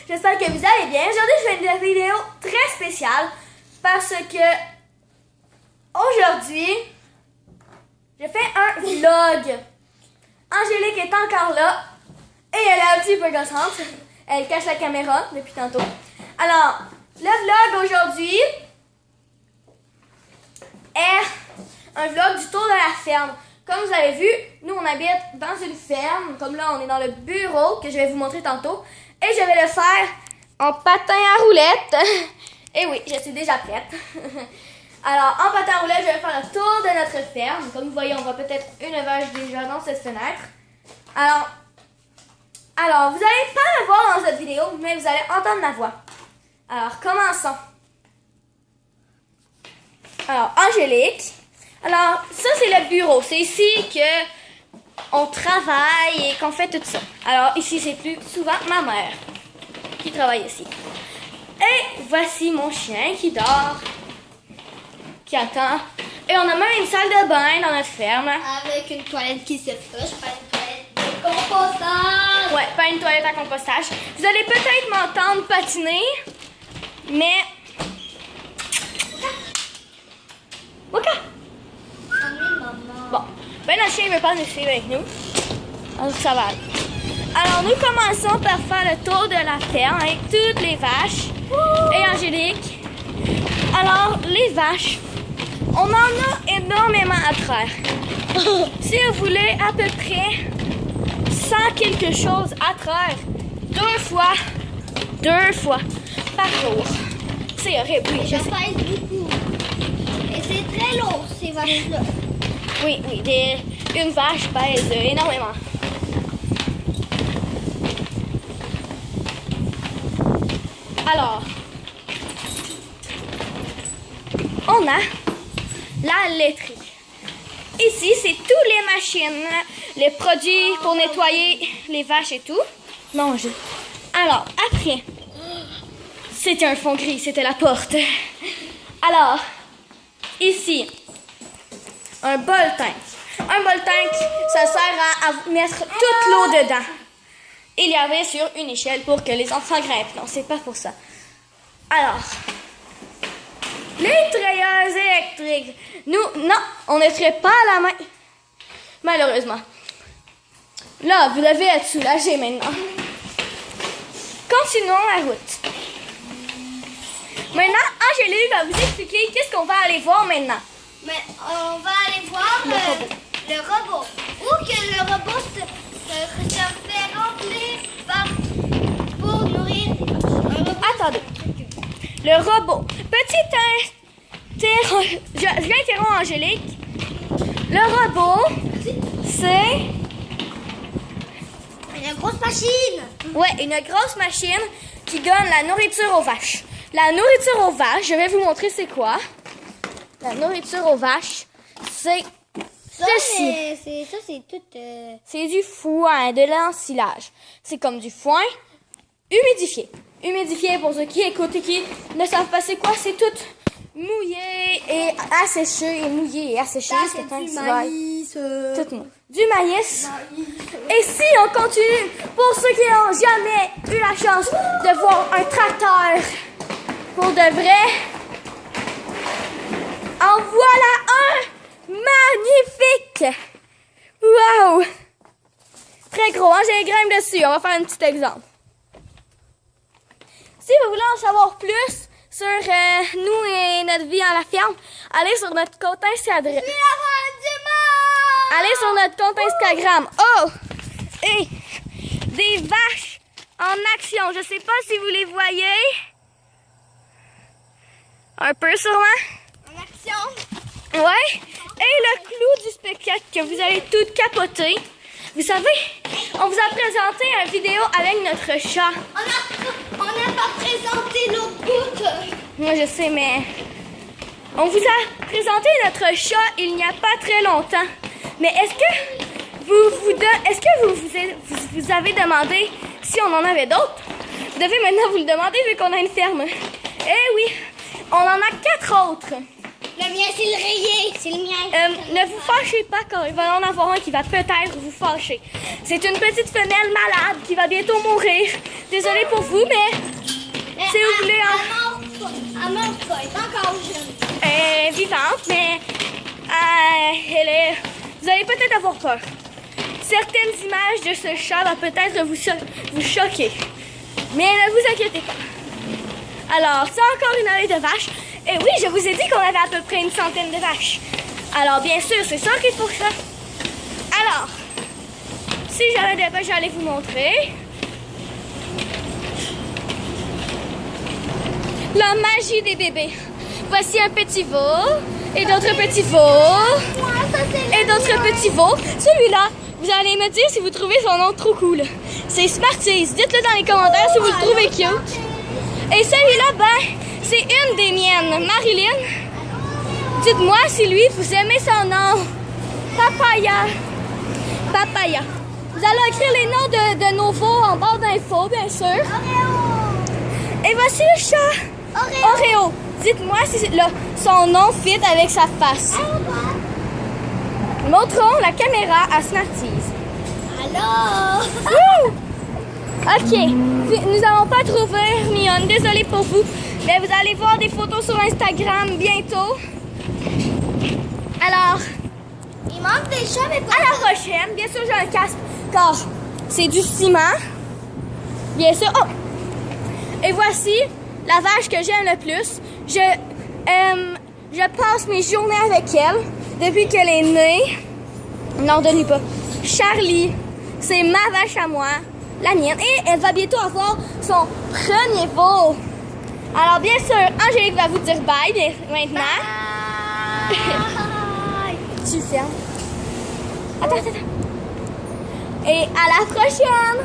j'espère que vous allez bien. Aujourd'hui, je fais une vidéo très spéciale parce que aujourd'hui, je fais un vlog. Angélique est encore là et elle est un petit peu gossante. Elle cache la caméra depuis tantôt. Alors, le vlog aujourd'hui est un vlog du tour de la ferme. Comme vous avez vu, nous on habite dans une ferme. Comme là, on est dans le bureau que je vais vous montrer tantôt. Et je vais le faire en patin à roulettes. Et oui, je suis déjà prête. Alors, en patin à roulettes, je vais faire le tour de notre ferme. Comme vous voyez, on voit peut-être une vache déjà dans cette fenêtre. Alors, vous n'allez pas me voir dans cette vidéo, mais vous allez entendre ma voix. Alors, commençons. Alors, Angélique. Alors, ça, c'est le bureau. C'est ici que on travaille et qu'on fait tout ça. Alors, ici, c'est plus souvent ma mère qui travaille ici. Et voici mon chien qui dort, qui attend. Et on a même une salle de bain dans notre ferme. Avec une toilette qui se flush, pas une toilette de compostage. Ouais, pas une toilette à compostage. Vous allez peut-être m'entendre patiner, mais... Waka! Bon, ben notre chien ne veut pas nous suivre avec nous. Alors ça va. Alors nous commençons par faire le tour de la ferme avec toutes les vaches et Angélique. Alors les vaches, on en a énormément à traire. Si vous voulez à peu près 100 quelque chose à traire deux fois par jour. C'est horrible, oui. Ça pèse beaucoup. Et c'est très lourd ces vaches-là. Oui, une vache pèse énormément. Alors, on a la laiterie. Ici, c'est toutes les machines, les produits pour nettoyer les vaches et tout. Manger. Alors, après, c'était un fond gris, c'était la porte. Alors, ici, un bol tank. Un bol tank, ça sert à mettre toute l'eau dedans. Il y avait sur une échelle pour que les enfants grimpent. Non, c'est pas pour ça. Alors, les trayeuses électriques. Nous, non, on ne traite pas à la main. Malheureusement. Là, vous devez être soulagés maintenant. Continuons la route. Maintenant, Angélique va vous expliquer qu'est-ce qu'on va aller voir maintenant. Mais on va aller voir le robot. Ou que le robot se fait remplir pour nourrir les vaches. Attendez. Le robot. J'interromps Angélique. Le robot, c'est... Une grosse machine. Ouais, une grosse machine qui donne la nourriture aux vaches. La nourriture aux vaches, je vais vous montrer c'est quoi. La nourriture aux vaches, c'est ceci. Ça, c'est tout... C'est du foin, de l'ensilage. C'est comme du foin humidifié. Humidifié, pour ceux qui écoutent et qui ne savent pas c'est quoi, c'est tout mouillé et asséché, et mouillé et asséché. C'est du maïs. Tout mou. Du maïs. Et si on continue, pour ceux qui n'ont jamais eu la chance de voir un tracteur pour de vrai, en voilà un magnifique! Wow! Très gros, hein? J'ai les grimpe dessus. On va faire un petit exemple. Si vous voulez en savoir plus sur nous et notre vie à la ferme, allez sur notre compte Instagram. Allez sur notre compte Instagram. Oh! Et des vaches en action. Je sais pas si vous les voyez. Un peu sûrement. En action. Ouais. Et le clou du spectacle que vous allez tout capoter. Vous savez, on vous a présenté une vidéo avec notre chat. On n'a pas présenté l'autre bout. Moi, je sais, mais on vous a présenté notre chat il n'y a pas très longtemps. Mais est-ce que vous avez demandé si on en avait d'autres? Vous devez maintenant vous le demander vu qu'on a une ferme. Eh oui, on en a 4 autres. Le mien, c'est le rayé. C'est le mien. Ne vous fâchez pas quand il va y en avoir un qui va peut-être vous fâcher. C'est une petite femelle malade qui va bientôt mourir. Désolée pour vous, mais si vous voulez... Elle meurt pas. Elle est encore jeune. Elle est vivante, mais elle est... Vous allez peut-être avoir peur. Certaines images de ce chat vont peut-être vous choquer. Mais ne vous inquiétez pas. Alors, c'est encore une allée de vaches. Et oui, je vous ai dit qu'on avait à peu près une centaine de vaches. Alors, bien sûr, c'est ça qu'il faut faire. Alors, si j'avais des vaches, j'allais vous montrer. La magie des bébés. Voici un petit veau, et d'autres petits veaux, et d'autres petits veaux. Celui-là, vous allez me dire si vous trouvez son nom trop cool. C'est Smarties. Dites-le dans les commentaires si vous le trouvez cute. Et celui-là, ben, c'est une des miennes, Marilyn. Dites-moi si lui, vous aimez son nom. Papaya. Papaya. Vous allez écrire les noms de nos veaux en barre d'infos, bien sûr. Et voici le chat. Oreo. Dites-moi si son nom fit avec sa face. Montrons la caméra à Smarties. Allô? Ok, nous n'avons pas trouvé Mion, désolée pour vous, mais vous allez voir des photos sur Instagram bientôt. Alors, Il manque des chats, mais pas. à la prochaine, bien sûr j'ai un casque car c'est du ciment, bien sûr. Oh! Et voici la vache que j'aime le plus. Je passe mes journées avec elle depuis qu'elle est née. Non, donnez pas. Charlie, c'est ma vache à moi. La mienne. Et elle va bientôt avoir son premier veau. Alors, bien sûr, Angélique va vous dire bye maintenant. Tu fermes. Attends. Et à la prochaine.